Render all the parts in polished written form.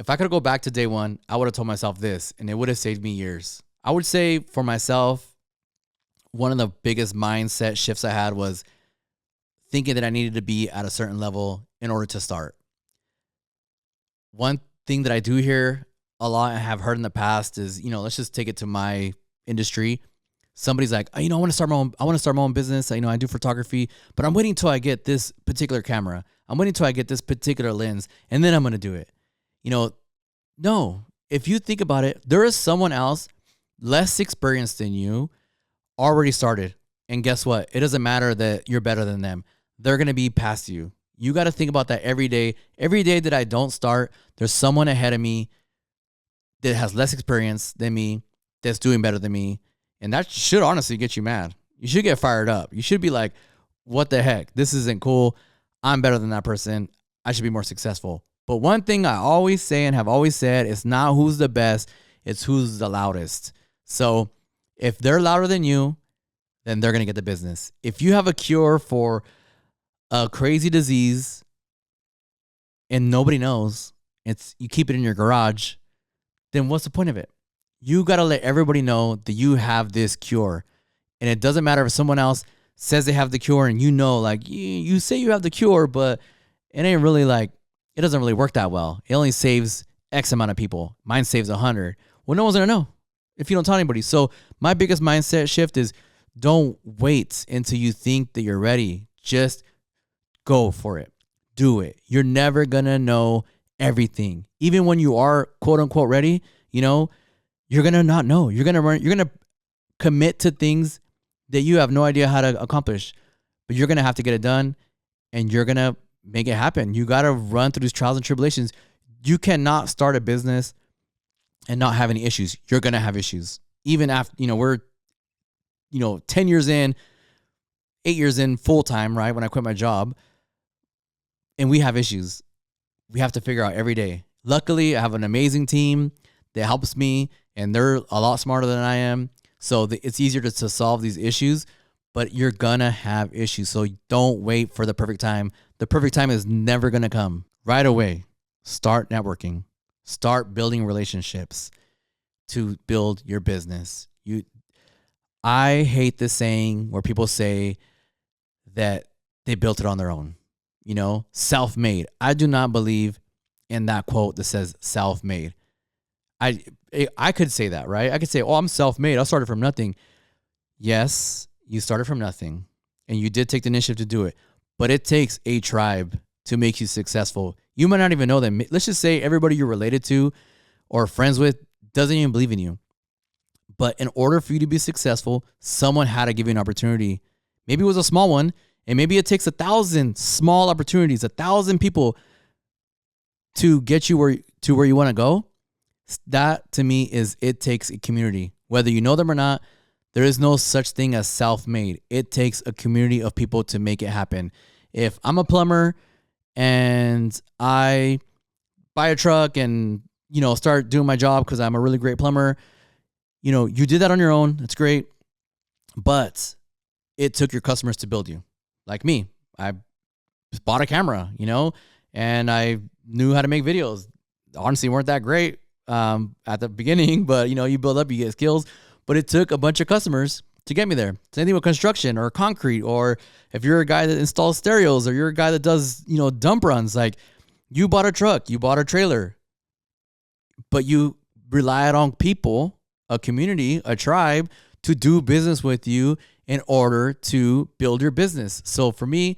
if I could go back to day one, I would have told myself this, and it would have saved me years. I would say for myself, one of the biggest mindset shifts I had was thinking that I needed to be at a certain level in order to start. One thing that I do hear a lot and have heard in the past is, let's just take it to my industry. Somebody's like, I want to start my own business. I do photography, but I'm waiting till I get this particular camera. I'm waiting till I get this particular lens, and then I'm going to do it. No, if you think about it, there is someone else less experienced than you already started. And guess what? It doesn't matter that you're better than them. They're going to be past you. You got to think about that every day. Every day that I don't start, there's someone ahead of me that has less experience than me, that's doing better than me. And that should honestly get you mad. You should get fired up. You should be like, what the heck? This isn't cool. I'm better than that person. I should be more successful. But one thing I always say and have always said, it's not who's the best, it's who's the loudest. So if they're louder than you, then they're going to get the business. If you have a cure for a crazy disease and nobody knows, you keep it in your garage, then what's the point of it? You got to let everybody know that you have this cure. And it doesn't matter if someone else says they have the cure and you say you have the cure, but it ain't really it doesn't really work that well. It only saves X amount of people. Mine saves 100. Well, no one's going to know if you don't tell anybody. So my biggest mindset shift is don't wait until you think that you're ready. Just go for it. Do it. You're never going to know everything. Even when you are quote unquote ready, you're going to not know. You're going to commit to things that you have no idea how to accomplish, but you're going to have to get it done and you're going to make it happen. You got to run through these trials and tribulations. You cannot start a business and not have any issues. You're going to have issues. Even after, we're, 10 years in, 8 years in full time, right? When I quit my job, and we have issues. We have to figure out every day. Luckily, I have an amazing team that helps me, and they're a lot smarter than I am. So it's easier to solve these issues, but you're going to have issues. So don't wait for the perfect time. The perfect time is never going to come. Right away, start networking. Start building relationships to build your business. I hate the saying where people say that they built it on their own, self-made. I do not believe in that quote that says self-made. I could say that, right? I could say, oh, I'm self-made. I started from nothing. Yes, you started from nothing and you did take the initiative to do it, but it takes a tribe to make you successful. You might not even know them. Let's just say everybody you're related to or friends with doesn't even believe in you. But in order for you to be successful, someone had to give you an opportunity. Maybe it was a small one, and maybe it takes 1,000 small opportunities, 1,000 people to get you where you want to go. That to me it takes a community. Whether you know them or not, there is no such thing as self-made. It takes a community of people to make it happen. If I'm a plumber and I buy a truck and, start doing my job because I'm a really great plumber, you did that on your own. That's great. But it took your customers to build you. Like me, I bought a camera, and I knew how to make videos. Honestly, weren't that great at the beginning, but you build up, you get skills. But it took a bunch of customers to get me there. Same thing with construction or concrete, or if you're a guy that installs stereos, or you're a guy that does, dump runs, like you bought a truck, you bought a trailer, but you relied on people, a community, a tribe to do business with you in order to build your business. So for me,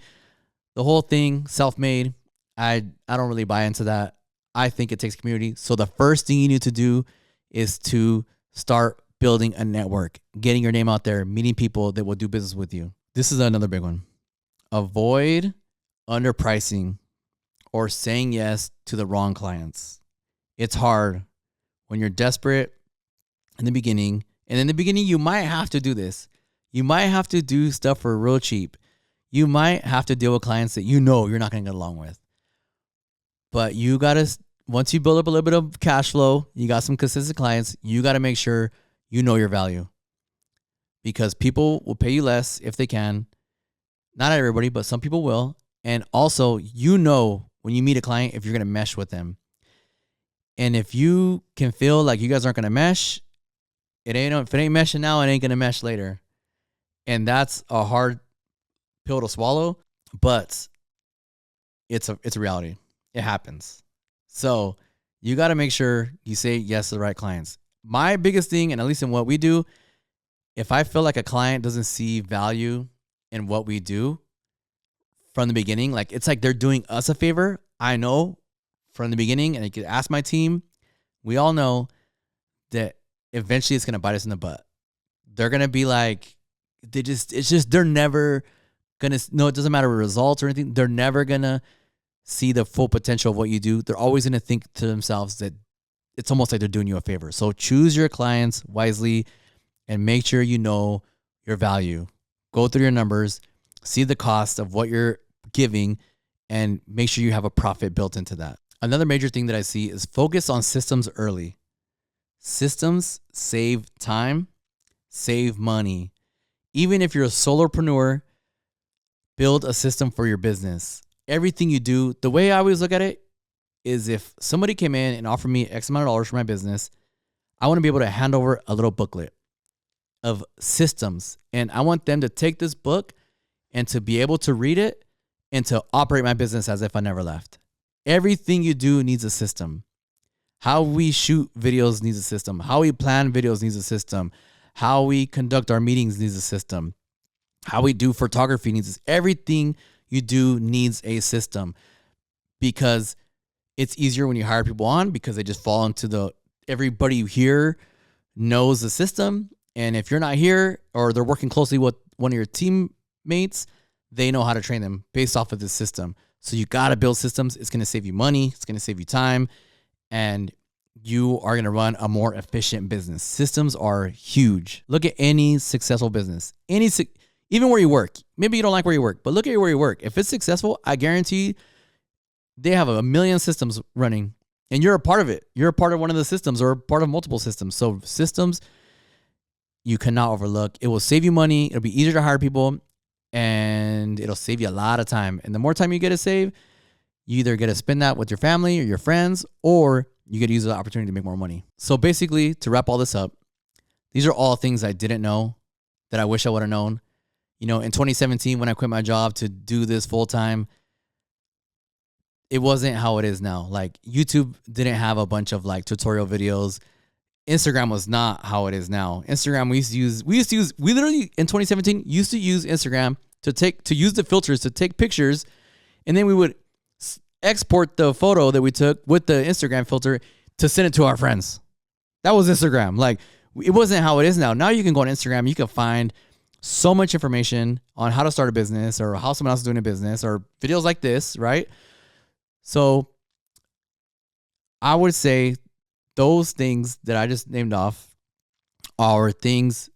the whole thing, self-made, I don't really buy into that. I think it takes community. So the first thing you need to do is to start building a network, getting your name out there, meeting people that will do business with you. This is another big one. Avoid underpricing or saying yes to the wrong clients. It's hard when you're desperate in the beginning. And in the beginning, you might have to do this. You might have to do stuff for real cheap. You might have to deal with clients that you're not going to get along with. But you got to, once you build up a little bit of cash flow, you got some consistent clients, you got to make sure you know your value. Because people will pay you less if they can. Not everybody, but some people will. And also, when you meet a client, if you're going to mesh with them. And if you can feel like you guys aren't going to mesh, if it ain't meshing now, it ain't going to mesh later. And that's a hard pill to swallow, but it's a reality. It happens. So you got to make sure you say yes to the right clients. My biggest thing, and at least in what we do, if I feel like a client doesn't see value in what we do from the beginning, like it's like they're doing us a favor. I know from the beginning, and I could ask my team, we all know that eventually it's going to bite us in the butt. They're going to be like, they're never going to, no, it doesn't matter results or anything. They're never going to see the full potential of what you do. They're always going to think to themselves that it's almost like they're doing you a favor. So choose your clients wisely and make sure you know your value. Go through your numbers, see the cost of what you're giving, and make sure you have a profit built into that. Another major thing that I see is focus on systems early. Systems save time, save money. Even if you're a solopreneur, build a system for your business. Everything you do, the way I always look at it is if somebody came in and offered me X amount of dollars for my business, I want to be able to hand over a little booklet of systems. And I want them to take this book and to be able to read it and to operate my business as if I never left. Everything you do needs a system. How we shoot videos needs a system. How we plan videos needs a system. How we conduct our meetings needs a system. How we do photography needs everything you do needs a system, because it's easier when you hire people on because they just fall into everybody here knows the system. And if you're not here or they're working closely with one of your teammates, they know how to train them based off of this system. So you got to build systems. It's going to save you money. It's going to save you time. And you are going to run a more efficient business. Systems are huge. Look at any successful business. Even where you work. Maybe you don't like where you work, but look at where you work. If it's successful, I guarantee they have a million systems running and you're a part of it. You're a part of one of the systems or part of multiple systems. So systems you cannot overlook. It will save you money. It'll be easier to hire people and it'll save you a lot of time. And the more time you get to save, you either get to spend that with your family or your friends, or you get to use the opportunity to make more money. So basically, to wrap all this up, these are all things I didn't know that I wish I would have known. You know, in 2017, when I quit my job to do this full time, it wasn't how it is now. Like YouTube didn't have a bunch of like tutorial videos. Instagram was not how it is now. Instagram, we literally in 2017 used to use Instagram to use the filters to take pictures, and then we would export the photo that we took with the Instagram filter to send it to our friends. That was Instagram. Like, it wasn't how it is now. Now you can go on Instagram, you can find so much information on how to start a business or how someone else is doing a business or videos like this, right? So I would say those things that I just named off are things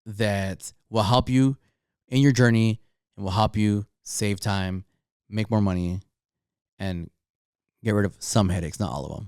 that will help you in your journey and will help you save time, make more money, and get rid of some headaches, not all of them.